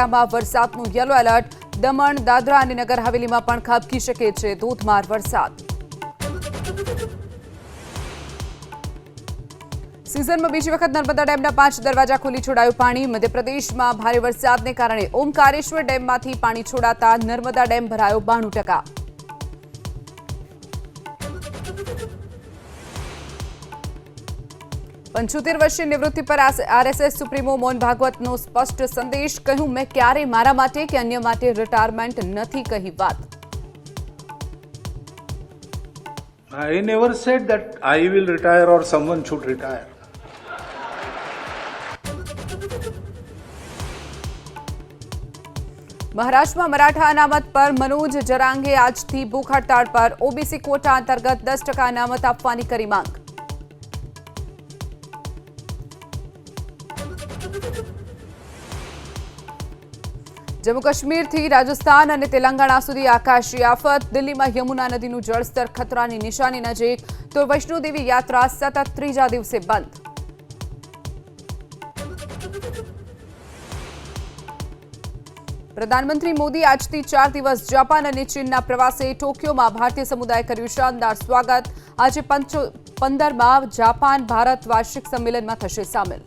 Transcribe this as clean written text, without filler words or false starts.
માં વરસાદનું yellow alert. Daman, Dadra અને નગર હવેલીમાં પણ ખાબકી શકે છે ધોધમાર વરસાદ. સિઝનમાં બીજી વખત નર્મદા ડેમના 5 દરવાજા ખોલી છોડાયું પાણી. મધ્યપ્રદેશમાં ભારે વરસાદને કારણે ઓમકારેશ્વર ડેમમાંથી પાણી છોડાતા નર્મદા ડેમ ભરાયો 92%. पंचोतेर वर्षीय निवृत्ति पर आरएसएस सुप्रीमो मोहन भागवतનો સ્પષ્ટ સંદેશ. કહ્યું, મેં ક્યારે મારા માટે કે અન્ય માટે રિટાયરમેન્ટ નથી કહી વાત. I never said that I will retire or someone should retire. મહારાષ્ટ્રમાં મરાઠા અનામત પર મનોજ જરાંગે આજથી ભૂખ હડતાળ પર. ઓબીસી કોટા અંતર્ગત 10% અનામત આપવાની કરી માંગ. જમ્મુ કાશ્મીરથી રાજસ્થાન અને તેલંગાણા સુધી આકાશી આફત. દિલ્હીમાં યમુના નદીનું જળસ્તર ખતરાની નિશાની નજીક, તો વૈષ્ણોદેવી યાત્રા સતત ત્રીજા દિવસે બંધ. પ્રધાનમંત્રી મોદી આજથી 4 દિવસ જાપાન અને ચીનના પ્રવાસે. ટોક્યોમાં ભારતીય સમુદાય કર્યું શાનદાર સ્વાગત. આજે 15માં જાપાન ભારત વાર્ષિક સંમેલનમાં થશે સામેલ.